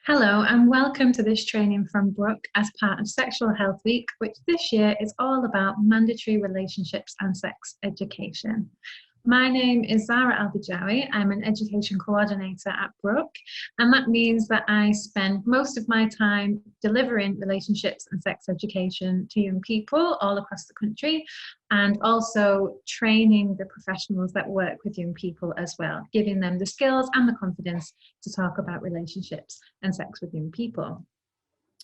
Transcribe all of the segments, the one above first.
Hello and welcome to this training from Brooke as part of Sexual Health Week, which this year is all about mandatory relationships and sex education. My name is Zahrah Al-Bejawi. I'm an education coordinator at Brooke, and that means that I spend most of my time delivering relationships and sex education to young people all across the country, and also training the professionals that work with young people as well, giving them the skills and the confidence to talk about relationships and sex with young people.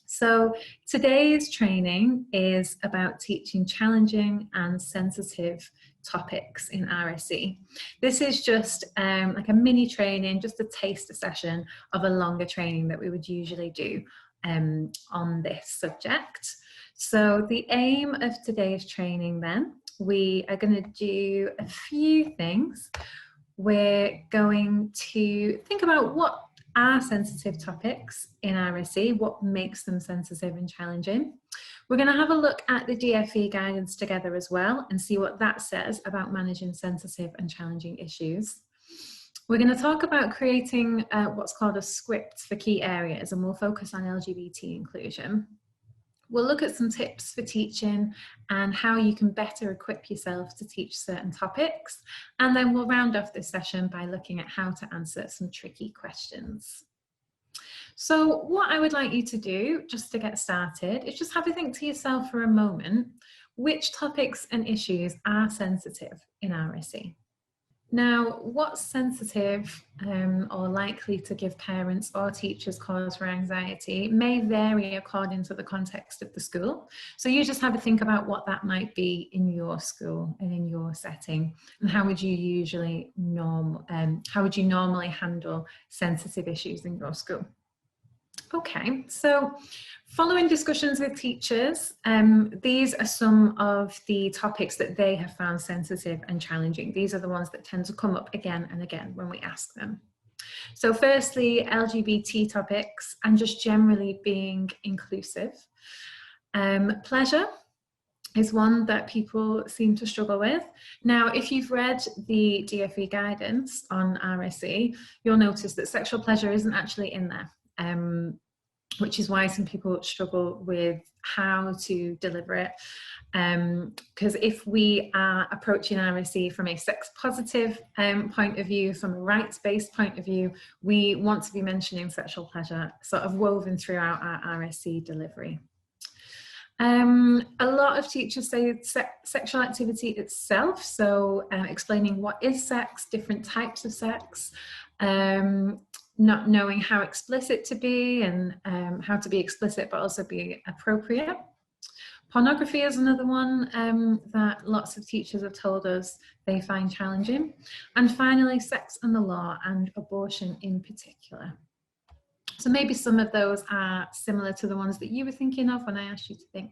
So today's training is about teaching challenging and sensitive topics in RSE. This is just like a mini training, just a taster session of a longer training that we would usually do on this subject. So the aim of today's training then, we are going to do a few things. We're going to think about what are sensitive topics in RSE, what makes them sensitive and challenging. We're going to have a look at the DfE guidance together as well and see what that says about managing sensitive and challenging issues. We're going to talk about creating what's called a script for key areas, and we'll focus on LGBT inclusion. We'll look at some tips for teaching and how you can better equip yourself to teach certain topics. And then we'll round off this session by looking at how to answer some tricky questions. So what I would like you to do, just to get started, is just have a think to yourself for a moment, which topics and issues are sensitive in RSE? Now, what's sensitive or likely to give parents or teachers cause for anxiety may vary according to the context of the school. So you just have a think about what that might be in your school and in your setting, and how would you normally handle sensitive issues in your school? Okay, so following discussions with teachers, these are some of the topics that they have found sensitive and challenging. These are the ones that tend to come up again and again when we ask them. So firstly, LGBT topics and just generally being inclusive. Pleasure is one that people seem to struggle with. Now, if you've read the DfE guidance on RSE, you'll notice that sexual pleasure isn't actually in there. Which is why some people struggle with how to deliver it. Because if we are approaching RSE from a sex positive point of view, from a rights-based point of view, we want to be mentioning sexual pleasure sort of woven throughout our RSE delivery. A lot of teachers say sexual activity itself, so explaining what is sex, different types of sex, not knowing how explicit to be and how to be explicit but also be appropriate. Pornography is another one that lots of teachers have told us they find challenging. And finally, sex and the law, and abortion in particular. So maybe some of those are similar to the ones that you were thinking of when I asked you to think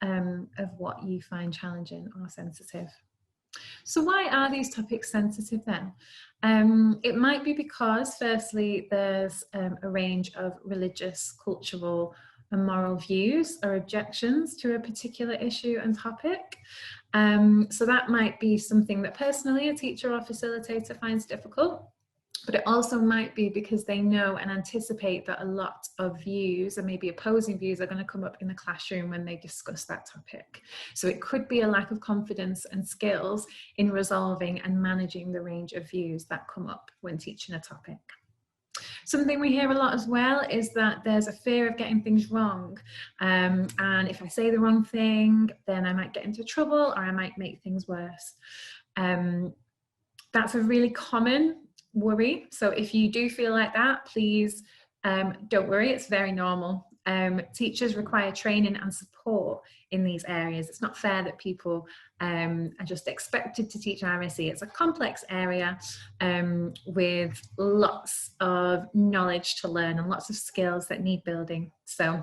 of what you find challenging or sensitive. So why are these topics sensitive then? It might be because, firstly, there's a range of religious, cultural and moral views or objections to a particular issue and topic. So that might be something that personally a teacher or facilitator finds difficult. But it also might be because they know and anticipate that a lot of views and maybe opposing views are going to come up in the classroom when they discuss that topic. So it could be a lack of confidence and skills in resolving and managing the range of views that come up when teaching a topic. Something we hear a lot as well is that there's a fear of getting things wrong. And if I say the wrong thing, then I might get into trouble or I might make things worse. That's a really common worry. So if you do feel like that, please don't worry, it's very normal. Teachers require training and support in these areas. It's not fair that people are just expected to teach RSE. It's a complex area with lots of knowledge to learn and lots of skills that need building. So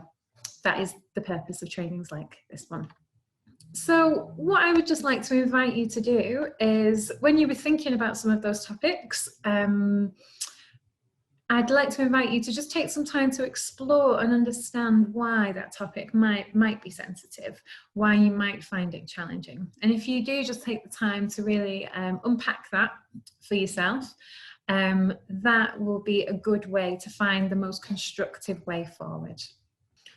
that is the purpose of trainings like this one. So what I would just like to invite you to do is, when you were thinking about some of those topics, I'd like to invite you to just take some time to explore and understand why that topic might be sensitive, why you might find it challenging. And if you do, just take the time to really unpack that for yourself. that will be a good way to find the most constructive way forward.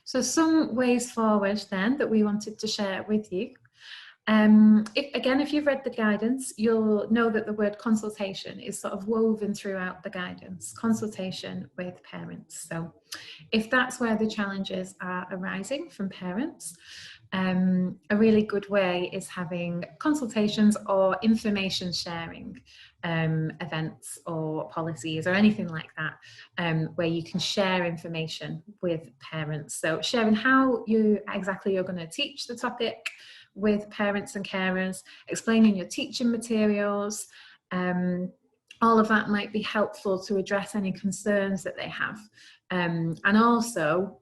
So some ways forward then that we wanted to share with you. If you've read the guidance, you'll know that the word consultation is sort of woven throughout the guidance, consultation with parents. So if that's where the challenges are arising from parents, a really good way is having consultations or information sharing events or policies or anything like that, where you can share information with parents. So sharing how you're going to teach the topic with parents and carers, explaining your teaching materials, all of that might be helpful to address any concerns that they have, and also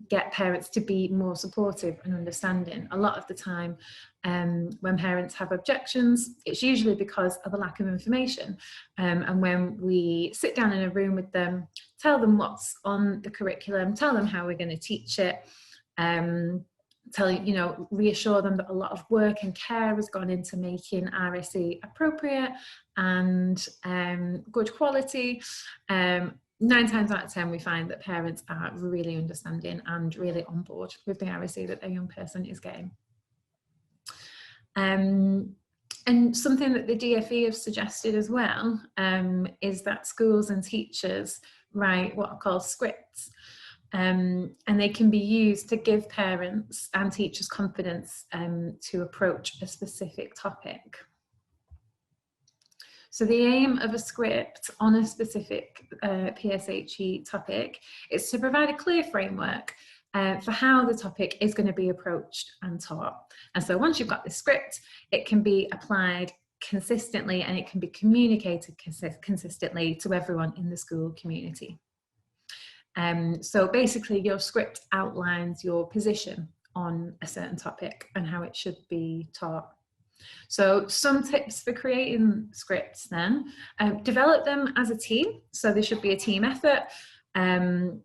get parents to be more supportive and understanding. A lot of the time when parents have objections, it's usually because of a lack of information, and when we sit down in a room with them, tell them what's on the curriculum, tell them how we're going to teach it, reassure them that a lot of work and care has gone into making RSE appropriate and good quality. 9 times out of 10 we find that parents are really understanding and really on board with the RSE that their young person is getting. And something that the DFE have suggested as well is that schools and teachers write what are called scripts. And they can be used to give parents and teachers confidence to approach a specific topic. So the aim of a script on a specific PSHE topic is to provide a clear framework for how the topic is going to be approached and taught. And so once you've got the script, it can be applied consistently and it can be communicated consistently to everyone in the school community. So basically your script outlines your position on a certain topic and how it should be taught. So some tips for creating scripts then, develop them as a team. So there should be a team effort. The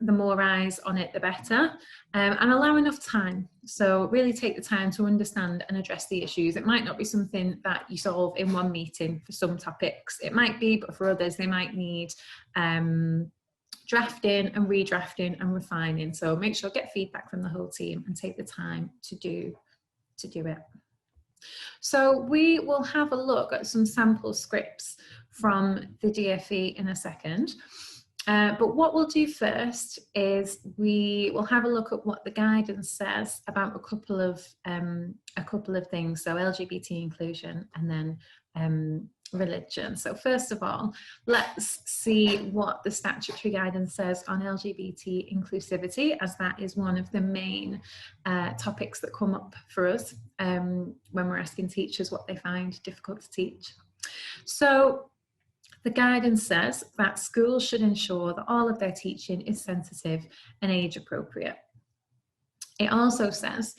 more eyes on it, the better, and allow enough time. So really take the time to understand and address the issues. It might not be something that you solve in one meeting for some topics. It might be, but for others, they might need drafting and redrafting and refining. So make sure get feedback from the whole team and take the time to do it. So we will have a look at some sample scripts from the DFE in a second. But what we'll do first is we will have a look at what the guidance says about a couple of things. So LGBT inclusion and then religion. So first of all, let's see what the statutory guidance says on LGBT inclusivity, as that is one of the main topics that come up for us when we're asking teachers what they find difficult to teach. So the guidance says that schools should ensure that all of their teaching is sensitive and age appropriate. It also says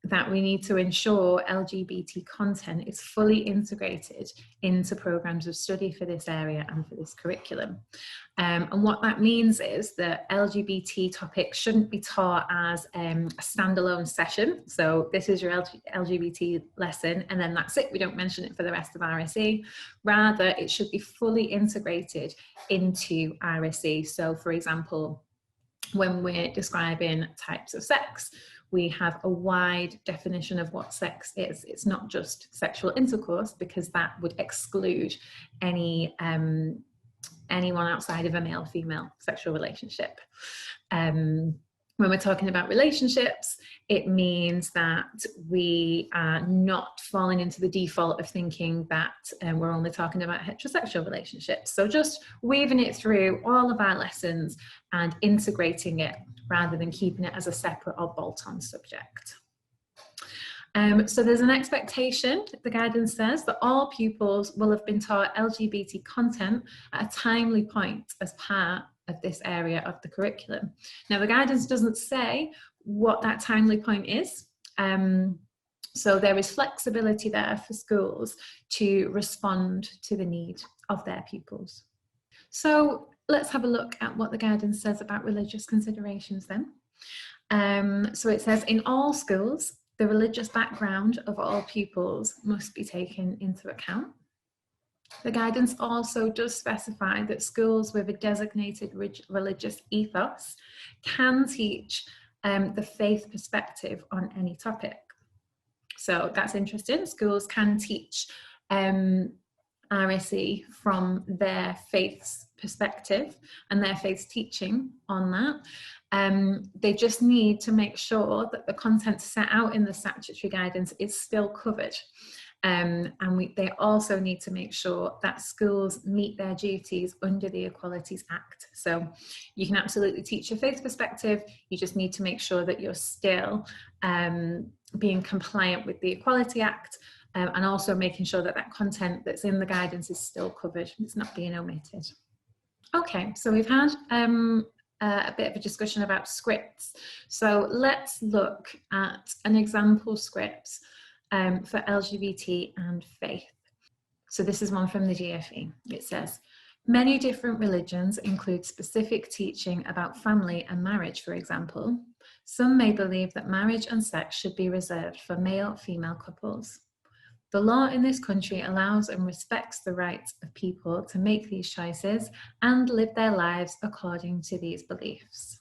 that we need to ensure LGBT content is fully integrated into programmes of study for this area and for this curriculum. And what that means is that LGBT topics shouldn't be taught as a standalone session. So this is your LGBT lesson and then that's it. We don't mention it for the rest of RSE. Rather, it should be fully integrated into RSE. So for example, when we're describing types of sex, we have a wide definition of what sex is. It's not just sexual intercourse, because that would exclude anyone outside of a male-female sexual relationship. When we're talking about relationships, it means that we are not falling into the default of thinking that we're only talking about heterosexual relationships. So just weaving it through all of our lessons and integrating it rather than keeping it as a separate or bolt-on subject. So there's an expectation, the guidance says, that all pupils will have been taught LGBT content at a timely point as part of this area of the curriculum. Now the guidance doesn't say what that timely point is, so there is flexibility there for schools to respond to the need of their pupils. So let's have a look at what the guidance says about religious considerations then. So it says, in all schools, the religious background of all pupils must be taken into account. The guidance also does specify that schools with a designated religious ethos can teach the faith perspective on any topic. So that's interesting. Schools can teach RSE from their faith's perspective and their faith's teaching on that. They just need to make sure that the content set out in the statutory guidance is still covered. They also need to make sure that schools meet their duties under the Equalities Act. So you can absolutely teach a faith perspective, you just need to make sure that you're still being compliant with the Equality Act, and also making sure that that content that's in the guidance is still covered, it's not being omitted. Okay, so we've had a bit of a discussion about scripts. So let's look at an example script for LGBT and faith. So this is one from the GFE. It says, many different religions include specific teaching about family and marriage, for example. Some may believe that marriage and sex should be reserved for male-female couples. The law in this country allows and respects the rights of people to make these choices and live their lives according to these beliefs.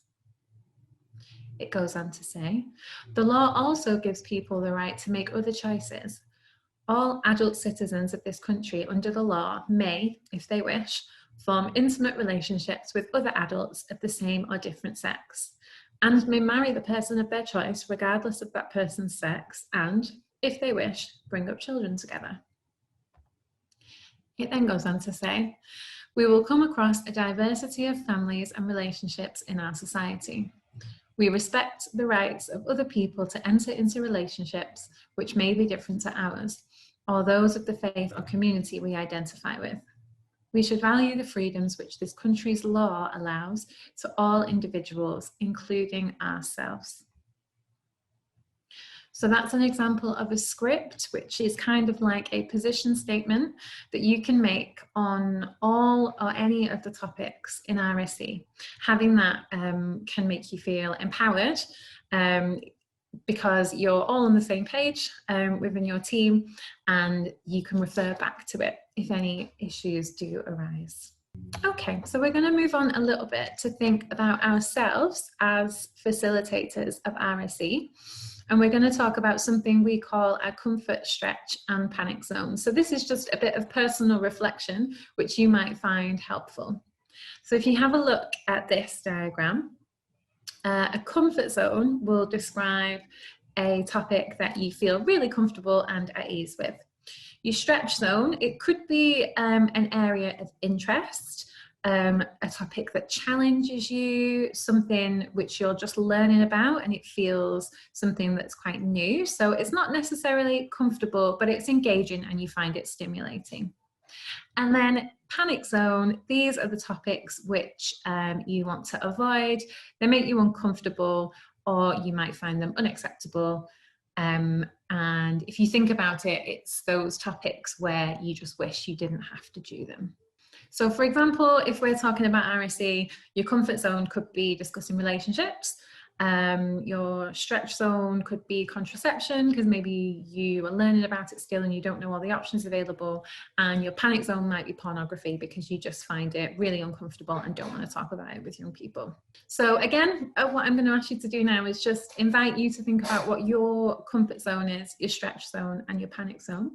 It goes on to say, the law also gives people the right to make other choices. All adult citizens of this country under the law may, if they wish, form intimate relationships with other adults of the same or different sex, and may marry the person of their choice regardless of that person's sex, and, if they wish, bring up children together. It then goes on to say, we will come across a diversity of families and relationships in our society. We respect the rights of other people to enter into relationships which may be different to ours, or those of the faith or community we identify with. We should value the freedoms which this country's law allows to all individuals, including ourselves. So that's an example of a script, which is kind of like a position statement that you can make on all or any of the topics in RSE. Having that can make you feel empowered because you're all on the same page within your team, and you can refer back to it if any issues do arise. Okay, so we're going to move on a little bit to think about ourselves as facilitators of RSE. And we're going to talk about something we call our comfort, stretch and panic zone. So this is just a bit of personal reflection, which you might find helpful. So if you have a look at this diagram, a comfort zone will describe a topic that you feel really comfortable and at ease with. Your stretch zone, it could be an area of interest, a topic that challenges you, something which you're just learning about and it feels something that's quite new. So it's not necessarily comfortable, but it's engaging and you find it stimulating. And then panic zone, these are the topics which you want to avoid. They make you uncomfortable, or you might find them unacceptable. And if you think about it, it's those topics where you just wish you didn't have to do them. So for example, if we're talking about RSE, your comfort zone could be discussing relationships. Your stretch zone could be contraception, because maybe you are learning about it still and you don't know all the options available. And your panic zone might be pornography, because you just find it really uncomfortable and don't want to talk about it with young people. So again, what I'm going to ask you to do now is just invite you to think about what your comfort zone is, your stretch zone and your panic zone.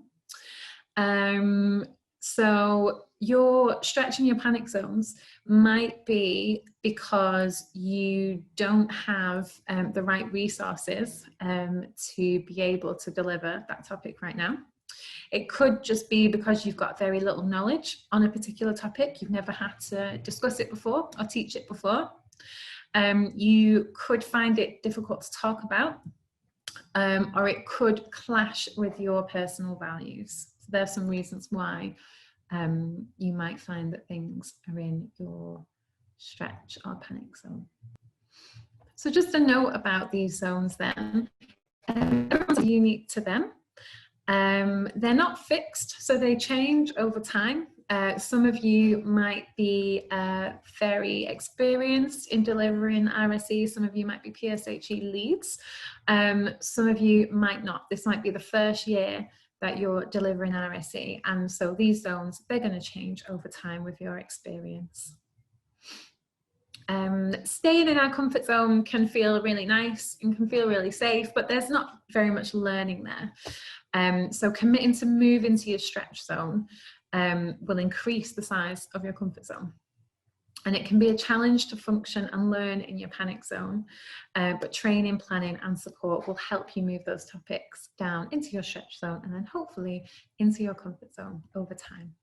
So your stretch and your panic zones might be because you don't have the right resources to be able to deliver that topic right now. It could just be because you've got very little knowledge on a particular topic. You've never had to discuss it before or teach it before. You could find it difficult to talk about, or it could clash with your personal values. So there are some reasons why you might find that things are in your stretch or panic zone. So just a note about these zones then. Everyone's unique to them. They're not fixed, so they change over time. Some of you might be very experienced in delivering RSE, some of you might be PSHE leads, some of you might not. This might be the first year that you're delivering RSE. And so these zones, they're going to change over time with your experience. Staying in our comfort zone can feel really nice and can feel really safe, but there's not very much learning there. So committing to move into your stretch zone will increase the size of your comfort zone. And it can be a challenge to function and learn in your panic zone, but training, planning and support will help you move those topics down into your stretch zone and then hopefully into your comfort zone over time.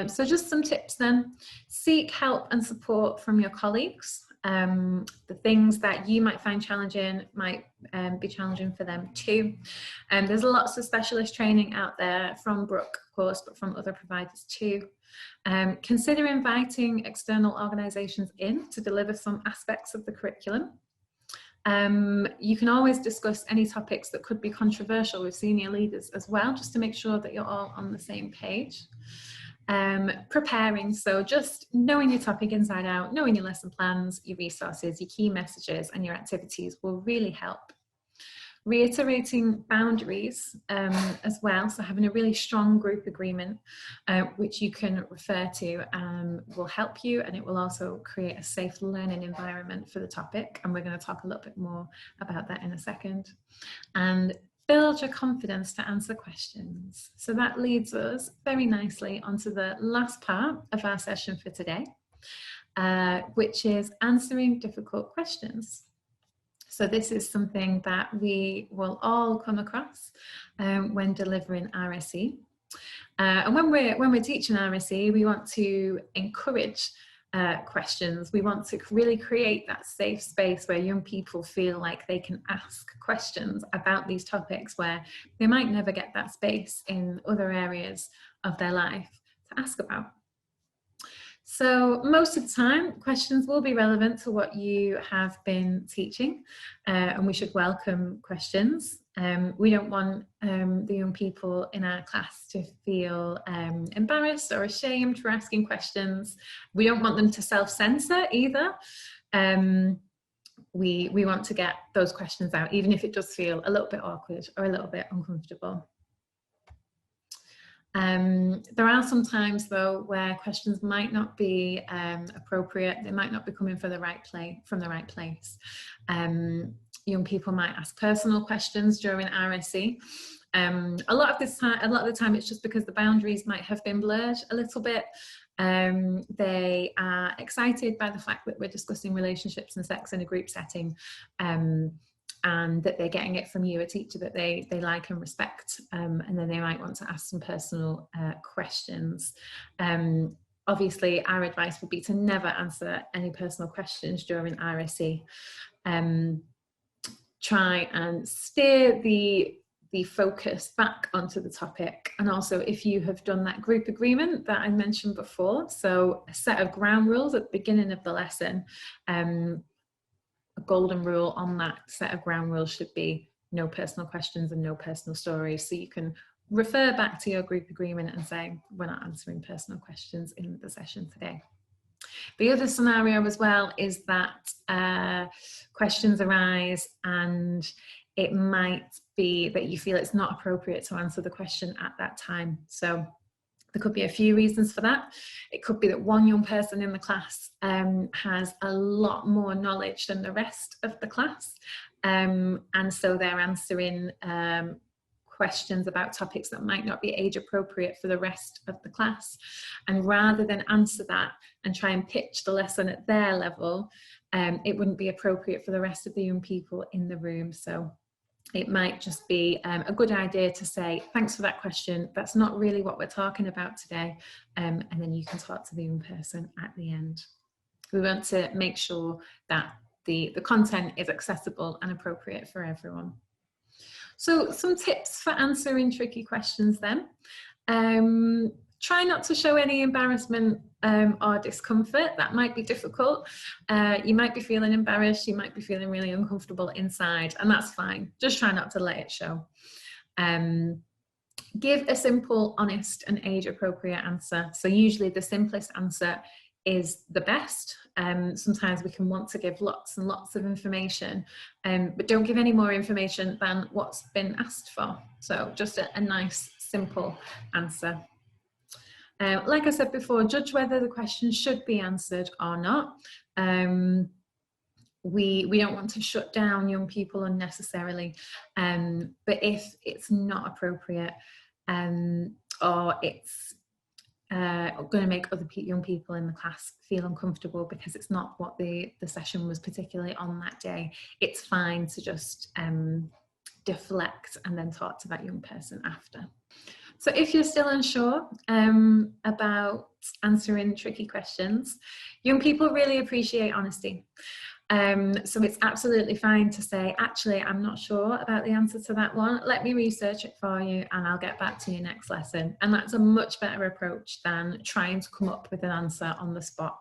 So just some tips then. Seek help and support from your colleagues. The things that you might find challenging might be challenging for them too. There's lots of specialist training out there from Brooke, of course, but from other providers too. Consider inviting external organisations in to deliver some aspects of the curriculum. You can always discuss any topics that could be controversial with senior leaders as well, just to make sure that you're all on the same page. Preparing, so just knowing your topic inside out, knowing your lesson plans, your resources, your key messages and your activities will really help. Reiterating boundaries as well, so having a really strong group agreement which you can refer to will help you, and it will also create a safe learning environment for the topic, and we're going to talk a little bit more about that in a second. And build your confidence to answer questions. So that leads us very nicely onto the last part of our session for today, which is answering difficult questions. So this is something that we will all come across when delivering RSE. And when we're teaching RSE, we want to encourage questions. We want to really create that safe space where young people feel like they can ask questions about these topics where they might never get that space in other areas of their life to ask about. So most of the time, questions will be relevant to what you have been teaching, and we should welcome questions. We don't want the young people in our class to feel embarrassed or ashamed for asking questions. We don't want them to self-censor either. We want to get those questions out, even if it does feel a little bit awkward or a little bit uncomfortable. There are some times though where questions might not be appropriate. They might not be coming from the right place. Young people might ask personal questions during RSE. A lot of the time it's just because the boundaries might have been blurred a little bit. They are excited by the fact that we're discussing relationships and sex in a group setting, and that they're getting it from you, a teacher that they like and respect, and then they might want to ask some personal questions. Obviously, our advice would be to never answer any personal questions during RSE. Try and steer the focus back onto the topic, and also if you have done that group agreement that I mentioned before, so a set of ground rules at the beginning of the lesson, a golden rule on that set of ground rules should be no personal questions and no personal stories. So you can refer back to your group agreement and say, we're not answering personal questions in the session today. The other scenario as well is that questions arise and it might be that you feel it's not appropriate to answer the question at that time. So there could be a few reasons for that. It could be that one young person in the class has a lot more knowledge than the rest of the class, and so they're answering questions about topics that might not be age appropriate for the rest of the class. And rather than answer that and try and pitch the lesson at their level, it wouldn't be appropriate for the rest of the young people in the room. So it might just be a good idea to say, thanks for that question, that's not really what we're talking about today, and then you can talk to the young person at the end. We want to make sure that the content is accessible and appropriate for everyone. So some tips for answering tricky questions then. Try not to show any embarrassment or discomfort. That might be difficult. You might be feeling embarrassed, you might be feeling really uncomfortable inside, and that's fine. Just try not to let it show. Give a simple, honest and age appropriate answer. So usually the simplest answer is the best. Sometimes we can want to give lots and lots of information, but don't give any more information than what's been asked for. So just a nice, simple answer. Like I said before, judge whether the question should be answered or not. We don't want to shut down young people unnecessarily, but if it's not appropriate or it's going to make other young people in the class feel uncomfortable because it's not what the session was particularly on that day, it's fine to just deflect and then talk to that young person after. So if you're still unsure about answering tricky questions, young people really appreciate honesty. So it's absolutely fine to say, actually, I'm not sure about the answer to that one. Let me research it for you and I'll get back to you next lesson. And that's a much better approach than trying to come up with an answer on the spot.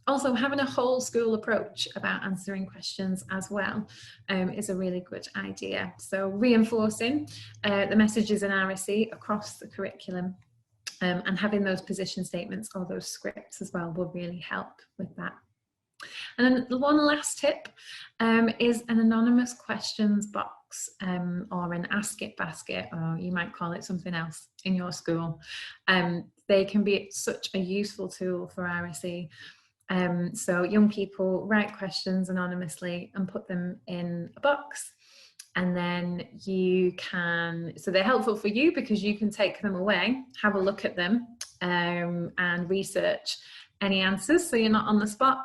Also, having a whole school approach about answering questions as well is a really good idea. So reinforcing the messages in RSE across the curriculum and having those position statements or those scripts as well will really help with that. And then one last tip is an anonymous questions box or an ask it basket, or you might call it something else in your school. They can be such a useful tool for RSE. So young people write questions anonymously and put them in a box, and then you can, so they're helpful for you because you can take them away, have a look at them and research any answers so you're not on the spot,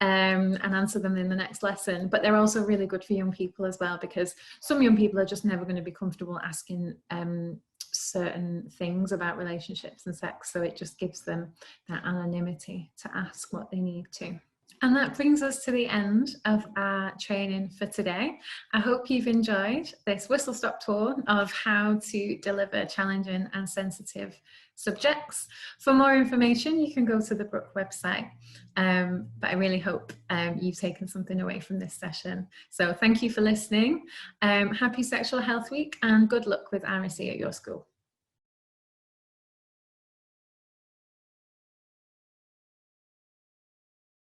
and answer them in the next lesson. But they're also really good for young people as well, because some young people are just never going to be comfortable asking certain things about relationships and sex, so it just gives them that anonymity to ask what they need to. And that brings us to the end of our training for today. I hope you've enjoyed this whistle-stop tour of how to deliver challenging and sensitive subjects. For more information, you can go to the Brook website. But I really hope you've taken something away from this session. So thank you for listening. Happy Sexual Health Week and good luck with RSE at your school.